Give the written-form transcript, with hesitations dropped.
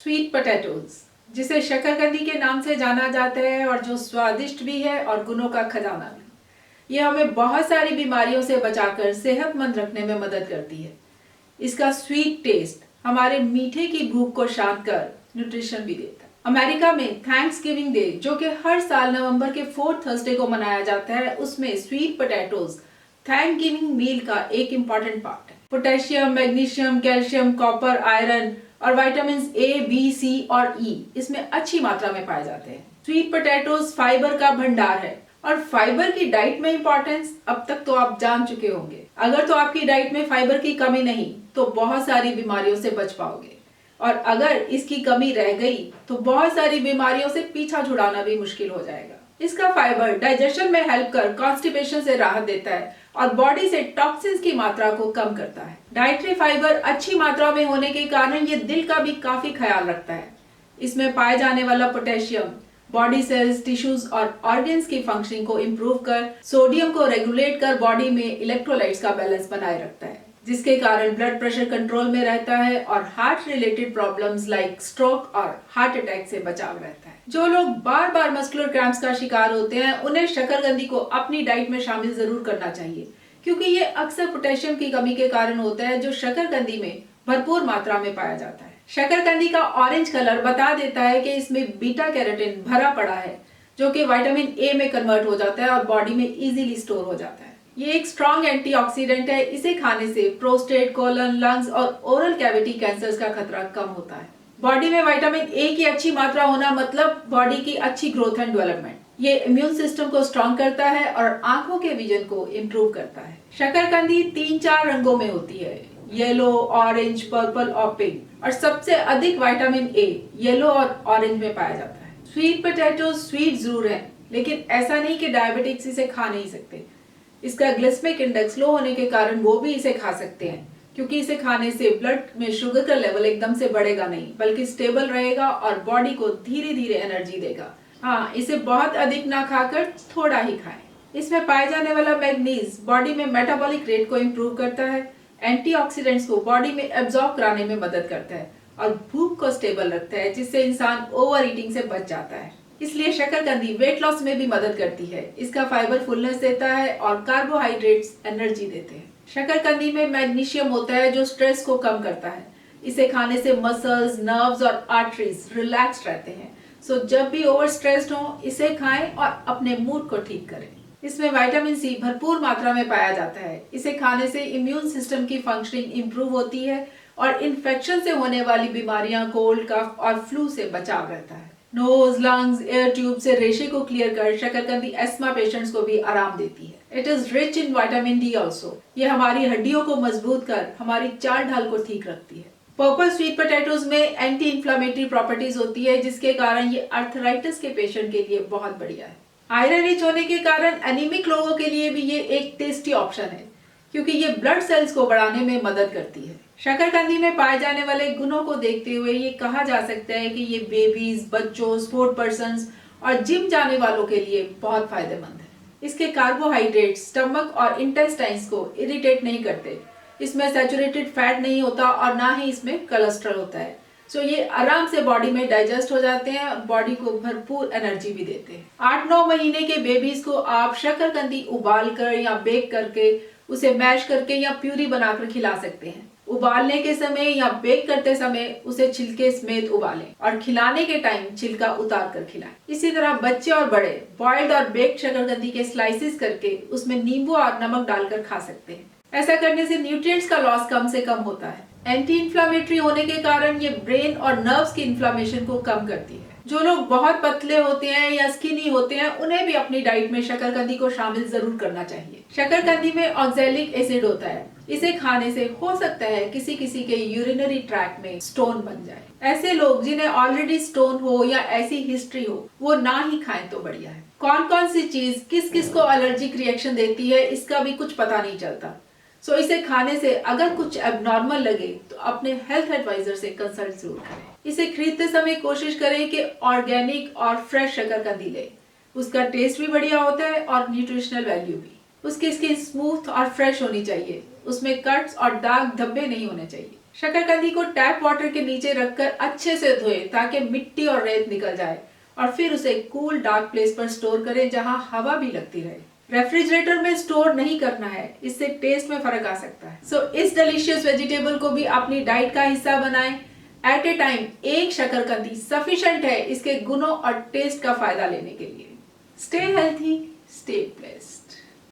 Sweet potatoes, जिसे शकरकंदी के नाम से जाना जाता है और जो स्वादिष्ट भी है और गुणों का खजाना भी। यह हमें बहुत सारी बीमारियों से बचाकर सेहतमंद रखने में मदद करती है। इसका स्वीट टेस्ट हमारे मीठे की भूख को शांत कर न्यूट्रिशन भी देता है। अमेरिका में थैंक्स गिविंग डे, जो कि हर साल नवंबर के 4th थर्सडे को मनाया जाता है, उसमें स्वीट पोटैटोज थैंक गिविंग मील का एक इम्पॉर्टेंट पार्ट है। Potassium, magnesium, calcium, copper, iron और विटामिन ए, बी, सी और ई इसमें अच्छी मात्रा में पाए जाते हैं। स्वीट पोटैटोज फाइबर का भंडार है और फाइबर की डाइट में इंपॉर्टेंस अब तक तो आप जान चुके होंगे। अगर तो आपकी डाइट में फाइबर की कमी नहीं तो बहुत सारी बीमारियों से बच पाओगे, और अगर इसकी कमी रह गई तो बहुत सारी बीमारियों से पीछा छुड़ाना भी मुश्किल हो जाएगा। इसका फाइबर डाइजेशन में हेल्प कर कॉन्स्टिपेशन से राहत देता है और बॉडी से टॉक्सिन्स की मात्रा को कम करता है। डाइटरी फाइबर अच्छी मात्रा में होने के कारण ये दिल का भी काफी ख्याल रखता है। इसमें पाए जाने वाला पोटेशियम बॉडी सेल्स, टिश्यूज और ऑर्गन्स की फंक्शनिंग को इम्प्रूव कर, सोडियम को रेगुलेट कर बॉडी में इलेक्ट्रोलाइट्स का बैलेंस बनाए रखता है, जिसके कारण ब्लड प्रेशर कंट्रोल में रहता है और heart related problems like stroke और हार्ट अटैक से बचाव रहता है। जो लोग बार बार मस्कुलर क्रैम्प्स का शिकार होते हैं, उन्हें शकरकंदी को अपनी डाइट में शामिल जरूर करना चाहिए, क्योंकि ये अक्सर पोटेशियम की कमी के कारण होता है, जो शकरकंदी में भरपूर मात्रा में पाया जाता है। शकरकंदी का ऑरेंज कलर बता देता है कि इसमें बीटा कैरोटीन भरा पड़ा है, जो कि विटामिन ए में कन्वर्ट हो जाता है और बॉडी में इजीली स्टोर हो जाता है। ये एक स्ट्रॉन्ग एंटीऑक्सीडेंट है। इसे खाने से प्रोस्टेट, कोलन, लंग्स और ओरल कैविटी कैंसर्स का खतरा कम होता है। बॉडी में विटामिन ए की अच्छी मात्रा होना मतलब बॉडी की अच्छी ग्रोथ एंड डेवलपमेंट। ये इम्यून सिस्टम को स्ट्रॉन्ग करता है और आंखों के विजन को इम्प्रूव करता है। शकरकंदी 3-4 रंगों में होती है, येलो, ऑरेंज, पर्पल और पिंक, और सबसे अधिक विटामिन ए येलो और ऑरेंज में पाया जाता है। स्वीट पोटैटो स्वीट जरूर है, लेकिन ऐसा नहीं कि डायबिटिक्स इसे खा नहीं सकते। इसका ग्लिसेमिक इंडेक्स लो होने के कारण वो भी इसे खा सकते हैं, क्योंकि इसे खाने से ब्लड में शुगर का लेवल एकदम से बढ़ेगा नहीं, बल्कि स्टेबल रहेगा और बॉडी को धीरे धीरे एनर्जी देगा। हाँ, इसे बहुत अधिक ना खाकर थोड़ा ही खाएं। इसमें पाए जाने वाला मैग्नीज बॉडी में मेटाबॉलिक रेट को इम्प्रूव करता है, एंटीऑक्सीडेंट्स को बॉडी में एब्जॉर्ब कराने में मदद करता है और भूख को स्टेबल रखता है, जिससे इंसान ओवर ईटिंग से बच जाता है। इसलिए शकरकंदी वेट लॉस में भी मदद करती है। इसका फाइबर फुलनेस देता है और कार्बोहाइड्रेट्स एनर्जी देते हैं। शकरकंदी में मैग्नीशियम होता है, जो स्ट्रेस को कम करता है। इसे खाने से मसल्स, नर्व्स और आर्टरीज रिलैक्स रहते हैं। सो जब भी ओवर स्ट्रेस्ड हो, इसे खाएं और अपने मूड को ठीक करें। इसमें विटामिन सी भरपूर मात्रा में पाया जाता है। इसे खाने से इम्यून सिस्टम की फंक्शनिंग इंप्रूव होती है और इन्फेक्शन से होने वाली बीमारियां, कोल्ड, कफ और फ्लू से बचाव रहता है। नोज, लंग्स, एयर ट्यूब से रेशे को क्लियर कर शकरकंदी एस्मा पेशेंट्स को भी आराम देती है। It is rich in vitamin D also. ये हमारी हड्डियों को मजबूत कर हमारी चाल ढाल को ठीक रखती है। पर्पल स्वीट पोटैटोज में एंटी इंफ्लेमेटरी प्रॉपर्टीज होती है, जिसके कारण ये आर्थराइटिस के पेशेंट के लिए बहुत बढ़िया है। आयरन रिच होने के कारण एनीमिक लोगों के लिए भी ये एक टेस्टी ऑप्शन है, क्योंकि ये ब्लड सेल्स को बढ़ाने में मदद करती है। शकरकंदी में पाए जाने वाले गुणों को देखते हुए ये कहा जा सकता है कि ये बेबीज, बच्चों, स्पोर्ट पर्सन्स और जिम जाने वालों के लिए बहुत फायदेमंद है। इसके कार्बोहाइड्रेट्स स्टमक और इंटेस्टाइन्स को इरिटेट नहीं करते। इसमें सैचुरेटेड फैट नहीं होता और ना ही इसमें कोलेस्ट्रॉल होता है। सो ये आराम से बॉडी में डाइजेस्ट हो जाते हैं और बॉडी को भरपूर एनर्जी भी देते हैं। 8-9 महीने के बेबीज को आप शकरकंदी उबाल कर या बेक करके, उसे मैश करके या प्यूरी बनाकर खिला सकते हैं। उबालने के समय या बेक करते समय उसे छिलके समेत उबालें और खिलाने के टाइम छिलका उतार कर खिलाएं। इसी तरह बच्चे और बड़े बॉइल्ड और बेक्ड शकरकंदी के स्लाइसेस करके उसमें नींबू और नमक डालकर खा सकते हैं। ऐसा करने से न्यूट्रिएंट्स का लॉस कम से कम होता है। एंटी इंफ्लेमेटरी होने के कारण ये ब्रेन और नर्व्स की इन्फ्लेमेशन को कम करती है। जो लोग बहुत पतले होते हैं या स्किनी होते हैं, उन्हें भी अपनी डाइट में शकरकंदी को शामिल जरूर करना चाहिए। शकरकंदी में ऑक्सैलिक एसिड होता है। इसे खाने से हो सकता है किसी किसी के यूरिनरी ट्रैक्ट में स्टोन बन जाए। ऐसे लोग जिन्हें ऑलरेडी स्टोन हो या ऐसी हिस्ट्री हो, वो ना ही खाएं तो बढ़िया है। कौन कौन सी चीज किस किस को एलर्जिक रिएक्शन देती है, इसका भी कुछ पता नहीं चलता। सो इसे खाने से अगर कुछ एबनॉर्मल लगे तो अपने हेल्थ एडवाइजर से कंसल्ट जरूर करें। इसे खरीदते समय कोशिश करें कि ऑर्गेनिक और फ्रेश शकरकंदी लें। उसका टेस्ट भी बढ़िया होता है और न्यूट्रिशनल वैल्यू भी। उसकी स्किन स्मूथ और फ्रेश होनी चाहिए। उसमें कट्स और दाग धब्बे नहीं होने चाहिए। शकरकंदी को टैप वाटर के नीचे रखकर अच्छे से धोएं ताकि मिट्टी और रेत निकल जाए और फिर उसे कूल डार्क प्लेस पर स्टोर करें जहां हवा भी लगती रहे। रेफ्रिजरेटर में स्टोर नहीं करना है, इससे टेस्ट में फर्क आ सकता है। सो इस डिलीशियस वेजिटेबल को भी अपनी डाइट का हिस्सा बनाएं। एट ए टाइम एक शकरकंदी सफिशिएंट है इसके गुणों और टेस्ट का फायदा लेने के लिए। Stay healthy, stay blessed.